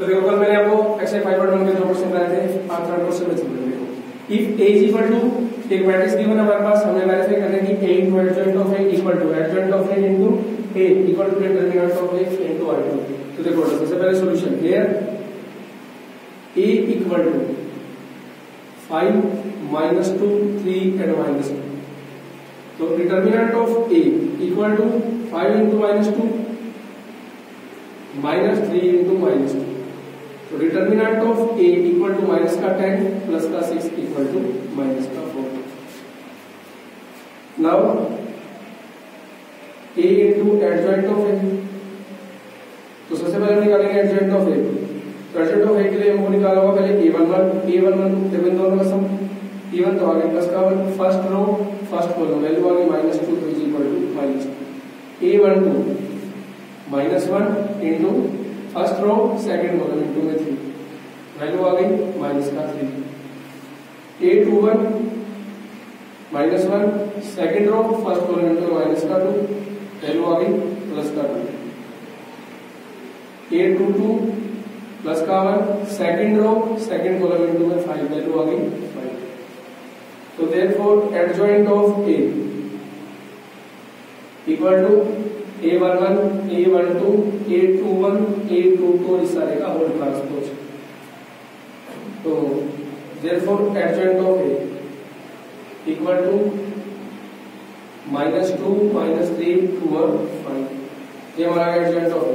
तो देखो कल मैंने आपको एक्सरसाइज 5.1 के 2 क्वेश्चन कराए थे, आज थर्ड क्वेश्चन में चल रहे हैं। If a is equal to एक मैट्रिक्स गिवन है हमारे पास, हमें वेरीफाई करना है कि a into adjoint of a equal to adjoint of a into a equal to determinant of a into i2। तो देखो सबसे पहले solution here a equal to 5 -2 3 and -2। तो determinant of a equal to 5 into -2 -3 into -2। तो determinant of a equal to minus का 10 plus का 6 equal to minus का 4। Now a into adjoint of a, तो सबसे पहले निकालेंगे एडजॉइंट ऑफ a। तो एडजॉइंट ऑफ a के लिए हमको निकाला होगा पहले a11 देखो इन दोनों का सम इवन तो आगे प्लस का 1 first row first column value आ गई -2 तो is equal to -2 a12 -1 into first row second column into में 3 वैल्यू आ गई माइनस का 3। a21 -1 second row first column into minus का 2 वैल्यू आ गई प्लस का 2। a22 प्लस का 1 second row second column into में 5 वैल्यू आ गई 5। तो therefore adjoint of a equal to a11 a12 a21 a22 इस सारे का होल ट्रांसपोज। तो therefore adjoint of a equal to -2 -3 2 और 5। ये हमारा adjoint of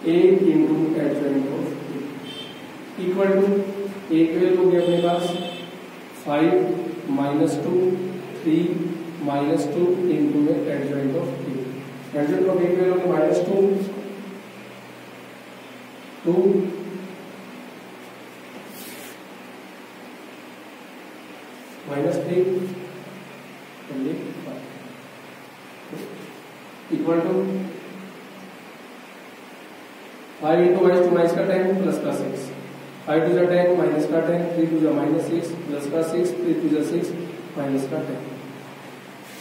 a into adjoint of a equal to a के वैल्यू होगी अपने पास 5 -2 3 -2 इंटू में adjoint of a। Adjoint of a की वैल्यू होगी -2 2 -3 इक्वल टू 5 इंटू -2 माइनस का 10 प्लस का 6 5 टू 10 माइनस का 10 3 टू -6 प्लस का 6 3 टू 6 माइनस का 10।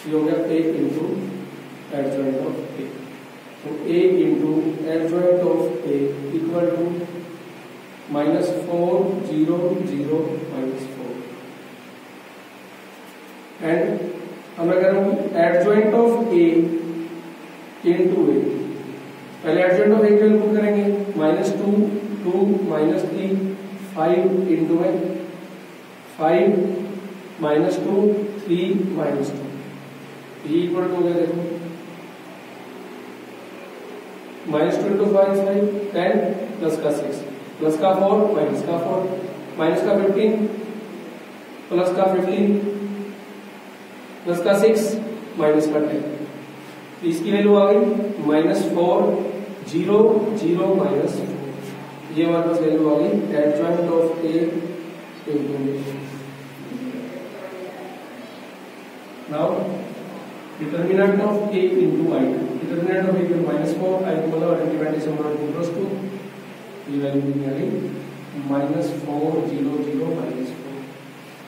ये हो गया a into adjoint of a। तो a into adjoint of a equal to -4 0 0 -4। And अब मैं कह रहा हूं adjoint of a into a। पहले एडजॉइंट ऑफ a की वैल्यू पुट करेंगे -2 2 -3 5 इंटू में 5 -2 3 -2 ये इक्वल टू हो गया देखो -2 इंटू 5 10 प्लस का 6 प्लस का 4 माइनस का 4 माइनस का 15 प्लस का 15 प्लस का 6 माइनस का 10। तो इसकी वैल्यू आ गई -4 0 0 -4। ये हमारे पास वैल्यू आ गई adjoint of a into now determinant of a into i2। Determinant of a equal -4 i2 मतलब identified number of equals to ये वैल्यू आ गई -4 0 0 -4।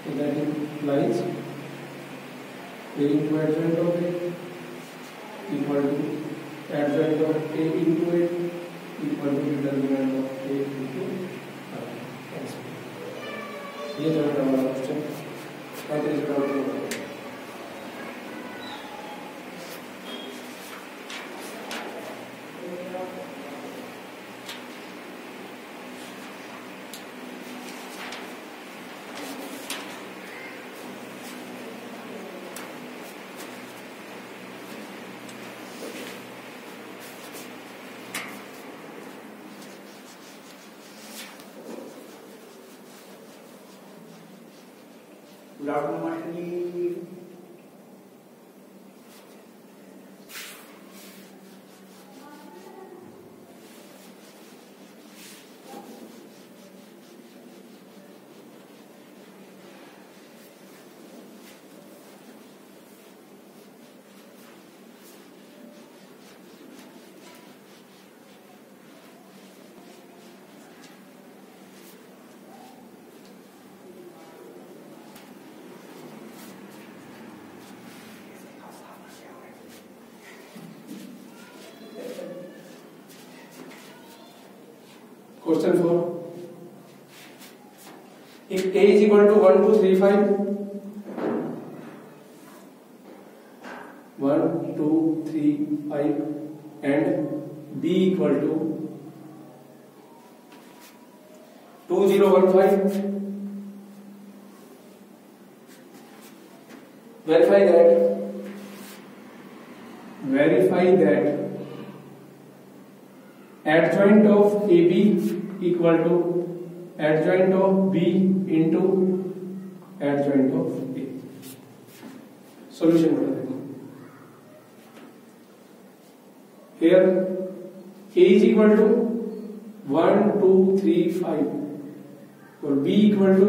तो that implies a into adjoint of a equal to adjoint of a into a equal to determinant of a into i। ये जो है हमारा question अब इसका उत्तर Lord Martini question 4, if a is equal to 1 2 3 5 1 2 3 5 and b equal to 2 0 1 5, verify that adjoint of AB equal to adjoint of B into adjoint of A. Solution कर देते हैं. Here A is equal to 1 2 3 5 और B equal to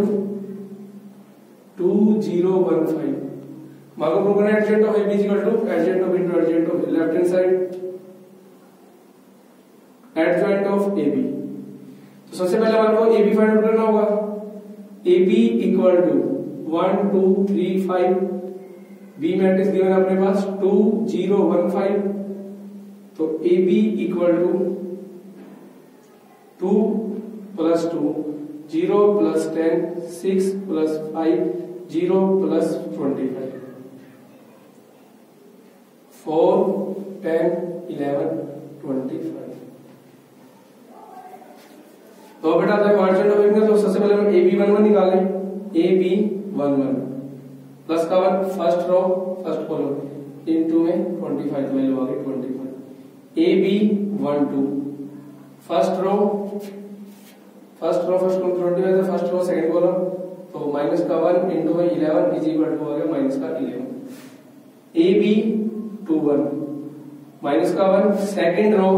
2 0 1 5. मांगो proven adjoint of AB is equal to adjoint of into adjoint of left hand side adjoint of AB. तो सबसे पहले हमारे को AB फाइंड आउट करना होगा. AB equal to 1 2 3 5, B matrix given है अपने पास 2 0 1 5. तो AB equal to 2 plus 2 0 plus 10 6 plus 5 0 plus 25 4 10 11 25. तो बेटा क्वाड्रेंट ऑफ एंगल, तो सबसे पहले हम AB11 निकालें. AB11 प्लस का 1 first row first column into में 25 वैल्यू आ गई 25. AB12 first row first column 25 है फर्स्ट रो सेकंड कॉलम, तो माइनस का 1 इनटू में 11 इज इक्वल टू आ गया माइनस का 11. AB21 माइनस का 1 second row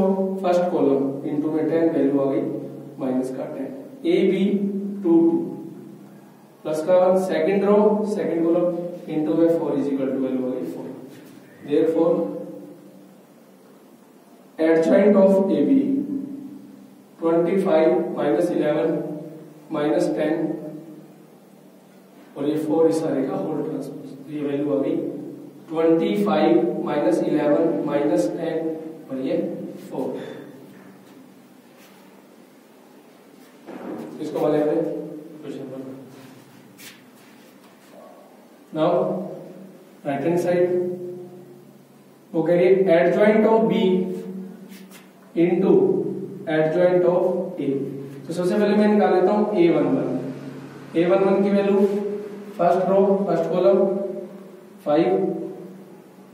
first column into में 10 वैल्यू आ गई माइनस का 10. AB22 प्लस का 1 second row second column into में 4 इज इक्वल टू वैल्यू आ गई 4. Therefore adjoint of AB 25 minus 11 minus 10 और ये 4 इस सारे का होल ट्रांसपोज. ये वैल्यू आ गई 25 माइनस 11 माइनस 10 और ये 4. इसको वाले में question number. Now right hand side वो कह रही है adjoint of B into adjoint of A. तो सबसे पहले मैं निकाल लेता हूं A11 की value first row first column 5.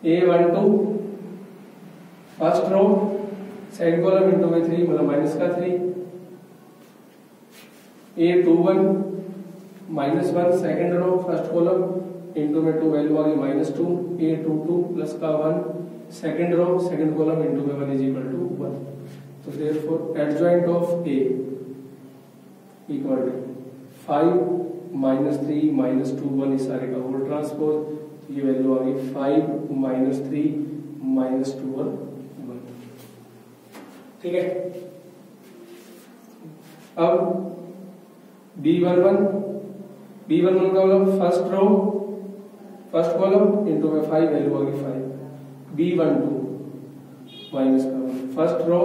A12 first row second column into में 3 मतलब माइनस का 3. A21 minus 1 second row first column into में 2 वैल्यू आ गई माइनस 2. A22 प्लस का 1 second row second column into में 1 इज इक्वल टू 1. तो therefore adjoint of A equal to 5 minus 3 minus 2 1 इस सारे का होल ट्रांसपोज. ये वैल्यू आ गई 5 माइनस 3 माइनस 2 और 1. ठीक है. अब B11 का मतलब first row first column into में 5 वैल्यू आ गई 5. B12 माइनस का 1 first row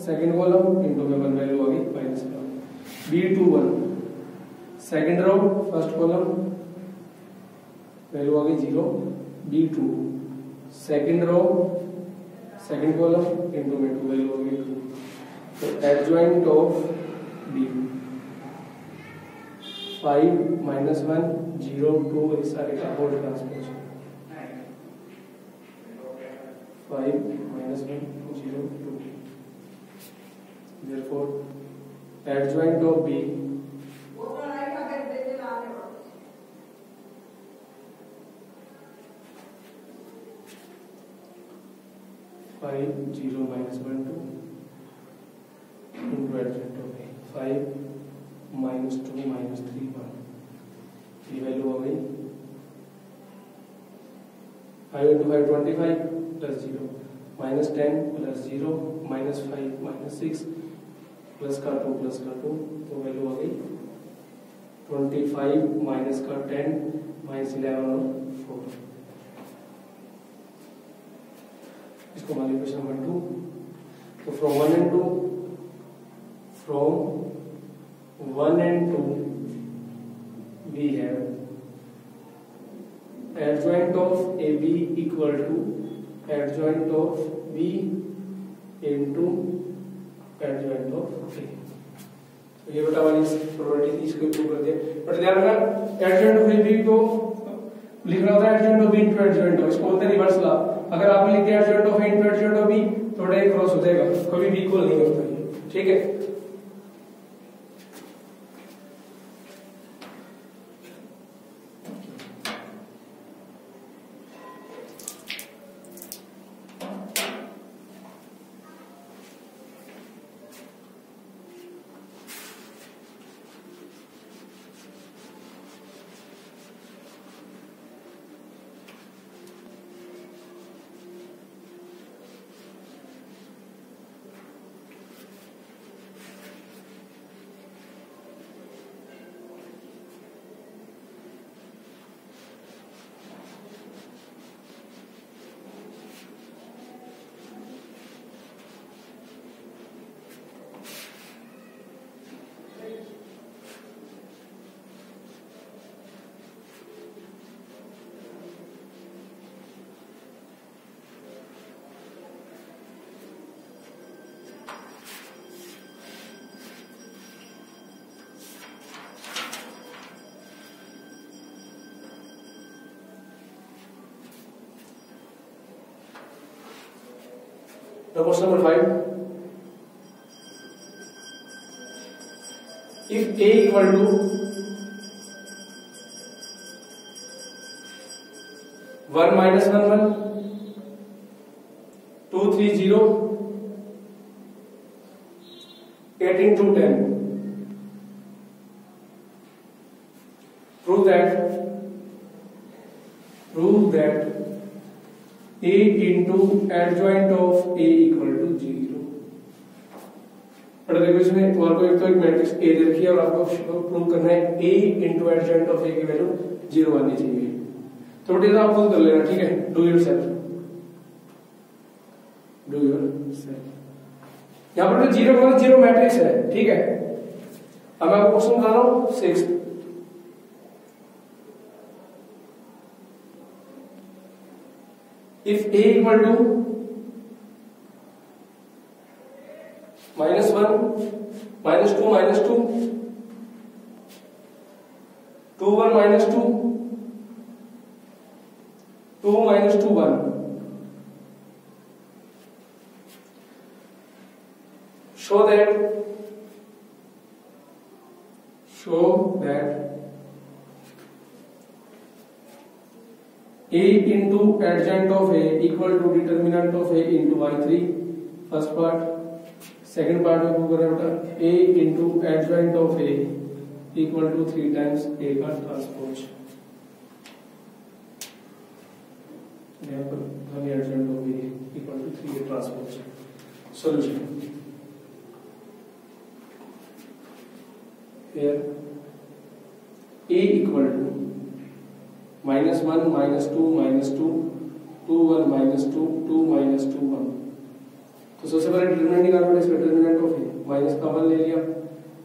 second column into में 1 वैल्यू आ गई माइनस का 1. B21 second row first column value आ गई 0. B2 second row second column into में 2 वैल्यू आ गई 2. तो एडजॉइंट ऑफ B 5 माइनस 1 0 2 इस सारे का whole transpose. 5 minus 1 0 2. Therefore adjoint of B 5 0 minus 1 2 into adjoint of A 5 minus 2 minus 3 1. ये वैल्यू हो गई 5 into 5 25 plus 0 minus 10 plus 0 minus 5 minus 6 plus का 2 तो वैल्यू हो गई 25 minus का 10 minus 11 और 4. इसको मान लीजिए क्वेश्चन नंबर 2. तो from 1 and 2 from 1 and 2 we have adjoint of AB equal to adjoint of B into adjoint of A। तो ये बेटा वाली प्रॉपर्टी थी, इसको प्रूव कर दिया। बट ध्यान रखना एडजॉइंट ऑफ AB को लिखना होता है adjoint of B into adjoint of, इसको बोलते हैं रिवर्स लॉ। अगर आपने लिख दिया adjoint of A into adjoint of B तो डायरेक्ट क्रॉस हो जाएगा, कभी भी इक्वल नहीं होता। ठीक है, now question number 5, if A equal to 1 minus 1 1 2 3 0 8 into 10, prove that A into adjoint of A equal to 0। देखो इसमें और कोई तो एक मैट्रिक्स A दे रखी है और आपको प्रूव करना है A into adjoint of A की वैल्यू 0 आनी चाहिए। तो बेटा आप खुद कर लेना, ठीक है, डू योरसेल्फ। यहाँ पर 0 मैट्रिक्स है, ठीक है। अब मैं आपको क्वेश्चन बता रहा हूँ 6। If A equal to -1 -2 -2 2 1 -2 2 -2 1, show that A into adjoint of A equal to determinant of A into Y3, first part। second part में प्रूव करना बेटा A into adjoint of A equal to 3 times A का transpose. यहाँ पर adjoint of A equal to 3 A transpose. Solution here A equal to -1 -2 -2 2 1 -2 2 -2 1। तो सबसे पहले determinant निकालना है, इसका डिटरमिनेंट ऑफ ए माइनस का 1 ले लिया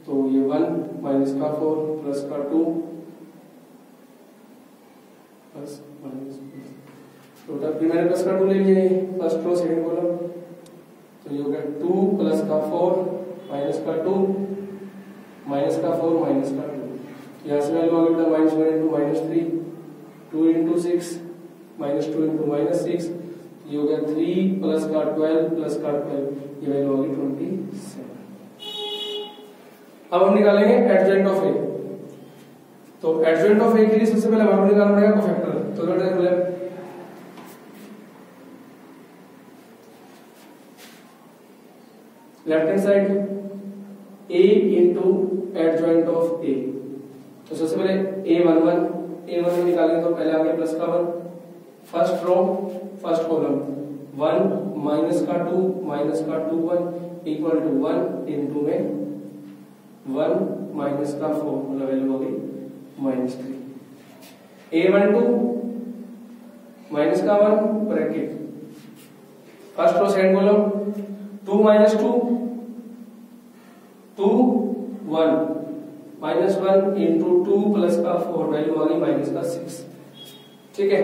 तो ये 1 माइनस का 4 प्लस का 2 प्लस माइनस तो मैंने प्लस का 2 ले लिया फर्स्ट रो सेकंड कॉलम, तो ये हो गया 2 प्लस का 4 माइनस का 2 माइनस का 4 माइनस का 2। यहाँ से वैल्यू आ गई -1 into -3 2 into 6 -2 into -6, ये हो गया 3 प्लस का 12 प्लस का 12, ये वैल्यू होगी 27। अब हम निकालेंगे एडजॉइंट ऑफ ए। तो एडजॉइंट ऑफ ए के लिए सबसे पहले हमें निकालना पड़ेगा कोफैक्टर। तो left hand side a into adjoint of a। तो सबसे पहले a11 निकालेंगे तो पहले आगे प्लस का 1, first row first column 1 minus का 2 1 इक्वल टू 1 इनटू में 1 माइनस का 4 मतलब वैल्यू हो गई -3। a12 माइनस का 1 bracket first row second column 2 -2 2 1 -1 into 2 plus का 4 वैल्यू आ गई माइनस का 6। ठीक है,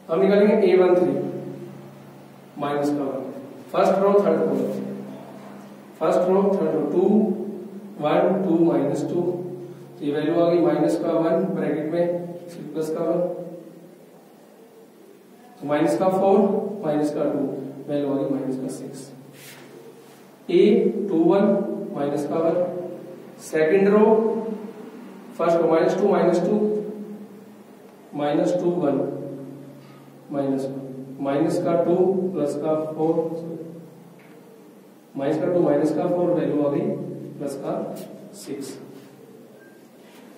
हम निकालेंगे A13 माइनस का 1, first row third column, first row third row 2 1 2 minus 2, ये वैल्यू आ गई माइनस का 1 ब्रैकेट में प्लस का 1, तो माइनस का 4 माइनस का 2 वैल्यू आ गई माइनस का 6। A21 माइनस का 1, second row first row -2 minus 2 1 minus का 2 प्लस का 4, माइनस का 2 माइनस का 4 वैल्यू आ गई प्लस का 6।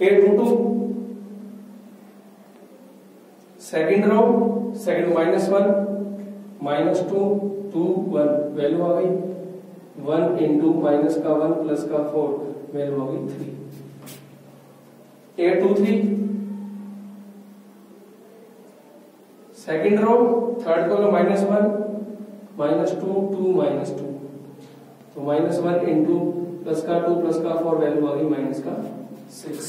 A22 second row second -1 -2 2 1 value आ गई 1 इंटू माइनस का 1 प्लस का 4 वैल्यू आ गई 3। A23 second row third column -1 -2 2 -2, तो -1 इंटू प्लस का 2 प्लस का 4 वैल्यू आ गई माइनस का 6।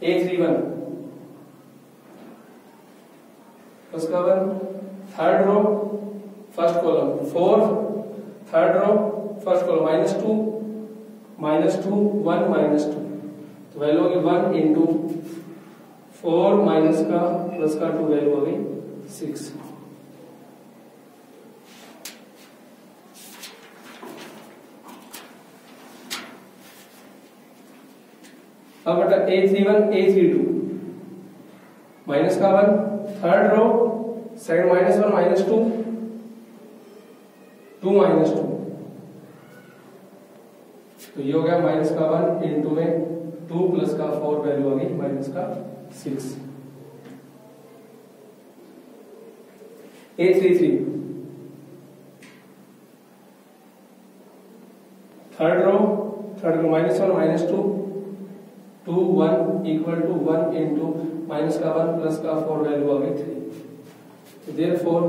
A31 प्लस का 1 third row first column 4, third row first column -2 1 -2, तो वैल्यू आ गई 1 इंटू 4 माइनस का प्लस का 2 वैल्यू आ गई 6। अब बटा A31 A32 माइनस का 1 थर्ड रो सेकंड -1 -2 2 -2, तो ये हो गया माइनस का 1 इंटू में 2 प्लस का 4 वैल्यू आ गई माइनस का 6। A33 third row -1 -2 2 1 equal to 1 into minus का 1 प्लस का 4 वैल्यू आ गई 3। तो therefore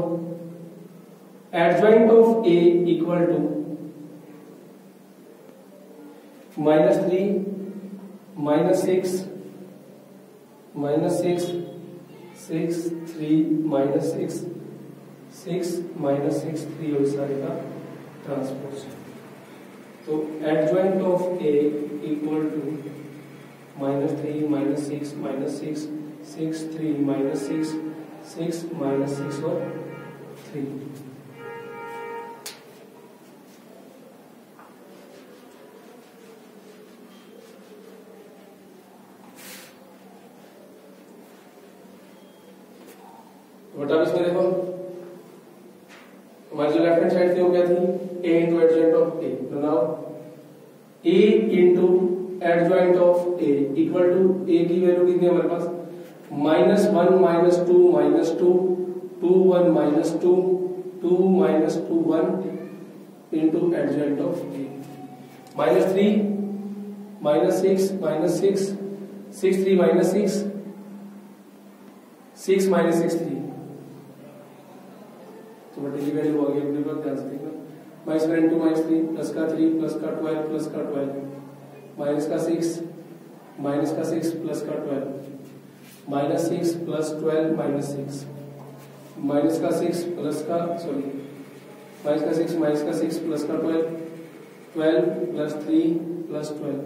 adjoint of A equal to -3 -6 6 3 -6 6 -6 3 और सारे का ट्रांसपोज। तो adjoint of A equal to -3 -6 -6 6 3 -6 6 -6 और 3। बटा इसमें देखो हमारी जो लेफ्ट हैंड साइड थी वो क्या थी A into adjoint of A, तो now A into adjoint of A equal to A की वैल्यू कितनी है हमारे पास -1 -2 -2 2 1 -2 2 -2 1 इंटू एडजॉइंट ऑफ A -3 -6 -6 6 3 -6 6 -6 3, तो बटे की वैल्यू आ गई अपने पास, ध्यान से देखना -2 -3 प्लस का 3 प्लस का 12 प्लस का 12 माइनस का 6 प्लस का 12 -6 प्लस 12 -6 माइनस का 6 प्लस का माइनस का 6 प्लस का 12 12 plus 3 plus 12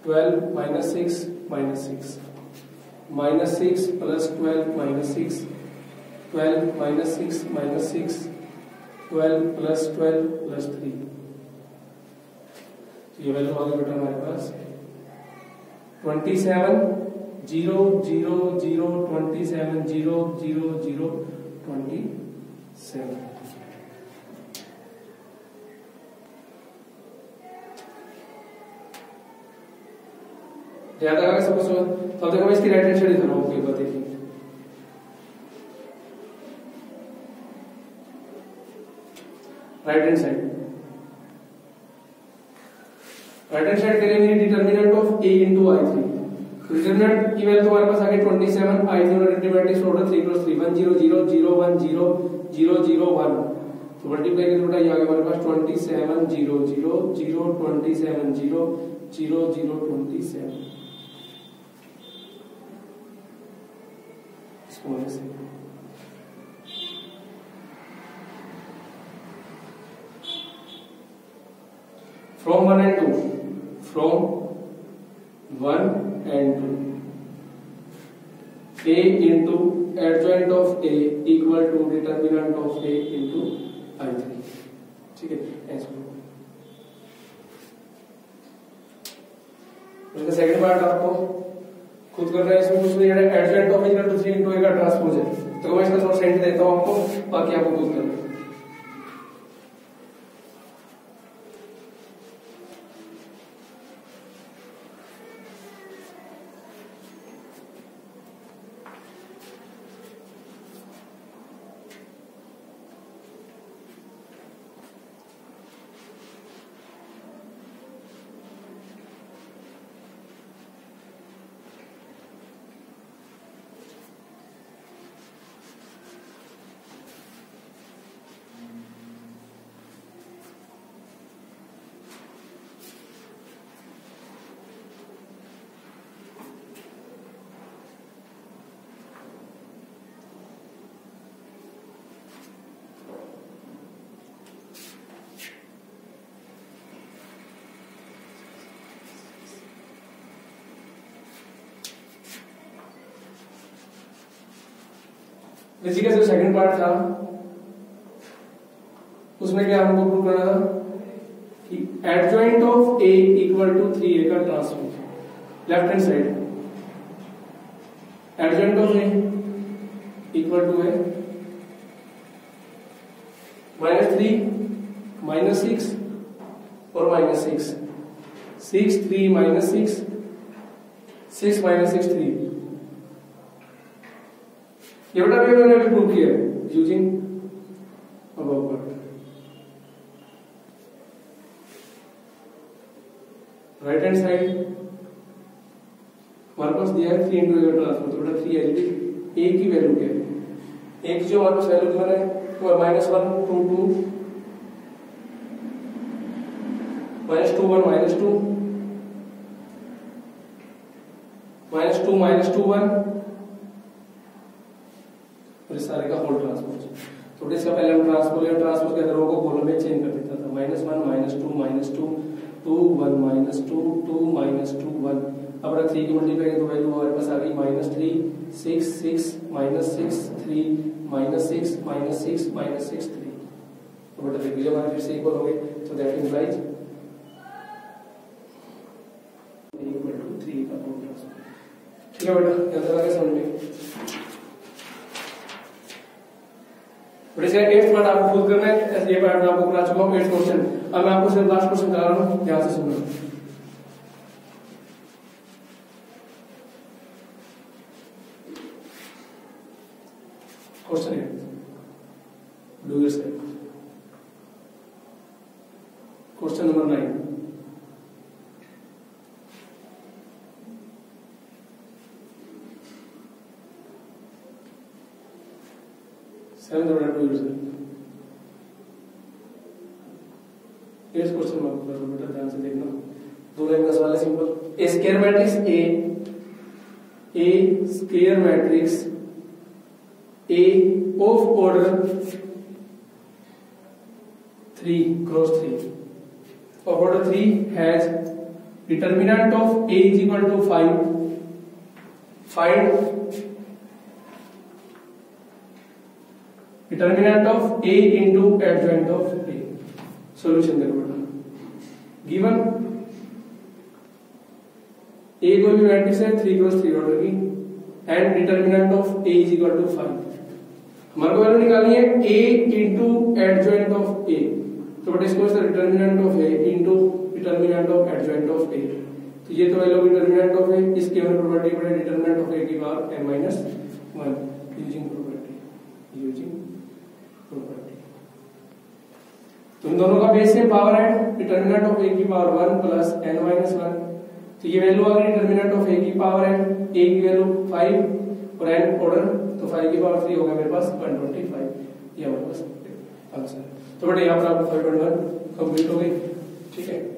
12 -6 -6 plus 12 -6 12 -6 -6 12 plus 12 plus 3, ये वैल्यू आ गई बेटा हमारे पास 27 0 0 0 27 0 0 0 27। याद आएगा सबको समझ? तो अब देखो मैं इसकी राइट हैंड साइड दिखा रहा हूँ, एक बार देखिए राइट हैंड साइड करेंगे determinant of A into I3। Determinant की वैल्यू तुम्हारे पास आ गई 27, I3 और डिटर्मिनेंट इज ऑर्डर 3 + 3 1 0 0 0 1 0 0 0 1 तो मल्टीप्लाई करके बेटा ये आ गया हमारे पास 27 0 0 0 27 0 0 0 27 इसको होने से from 1 and 2 from 1 and 2 a into adjoint of a equal to determinant of a into I3 ठीक है ऐसे उसका सेकंड पार्ट आपको खुद करना है इसमें उसमें adjoint of equal to 3 into a का ट्रांसपोज है तो मैं इसका थोड़ा सेंट देता हूं आपको बाकी आपको खुद करना है इसी का जो सेकंड पार्ट था उसमें क्या हमको प्रूव करना था कि adjoint of A equal to 3a का transpose left hand side adjoint of A equal to है -3 -6 और -6 6 3 -6 6 -6 3 ये बेटा भी मैंने अभी प्रूव किया है using above part right hand side हमारे पास दिया है 3 into a का ट्रांसपोज तो बेटा 3 एलडी a की वैल्यू क्या है a की जो हमारे पास वैल्यू गिवन है वो है -1 2 2 -2 1 -2 -2 -2 1 और इस सारे का होल ट्रांसपोज तो इसका पहले हम ट्रांसपोज के रो को कॉलम में चेंज कर देता था -1 -2 -2 2 1 -2 2 -2 1 अब रख 3 की मल्टीप्लाई तो वैल्यू हमारे पास आ गई -3 6 6 -6 3 -6 -6 -6 3 तो बेटा देखिए जब हमारे फिर से इक्वल हो गए तो दैट इंप्लाइज इक्वल टू 3 का होल ट्रांसपोज ठीक है बेटा याद रखिए समझ में इसका 8th पार्ट आपको खुद करना है ये पार्ट मैं आपको करा चुका हूं 8th क्वेश्चन अब मैं आपको सिर्फ लास्ट क्वेश्चन करा रहा हूं ध्यान से सुनना क्वेश्चन है do yourself question number 9 7 to yourself. Here's question mark पर बेटा ध्यान से देखना दो लाइन का सवाल है simple A square matrix A of order 3 cross 3 of order 3 has determinant of a is equal to 5 find determinant of a into adjoint of a solution देखो बेटा given a कोई भी मैट्रिक्स है 3 क्रॉस 3 ऑर्डर की and determinant of a is equal to 5 हमारे को value निकालनी है a into adjoint of a तो बेटा इसको इसका determinant of a into determinant of adjoint of a तो ये तो वैल्यू डिटर्मिनेंट ऑफ a इसकी हमने प्रॉपर्टी पढ़ी डिटर्मिनेंट ऑफ a की पावर n - 1 यूजिंग प्रॉपर्टी तो इन दोनों का बेस है पावर है डिटर्मिनेंट ऑफ a की पावर 1 प्लस n - 1 तो ये वैल्यू आ गई डिटर्मिनेंट ऑफ a की पावर है a की वैल्यू 5 और n ऑर्डर तो 5 की पावर 3 होगा मेरे पास 125 ये हमारे पास आंसर है। तो बेटा यहाँ पर आपको 5.1 कंप्लीट हो गई, ठीक है।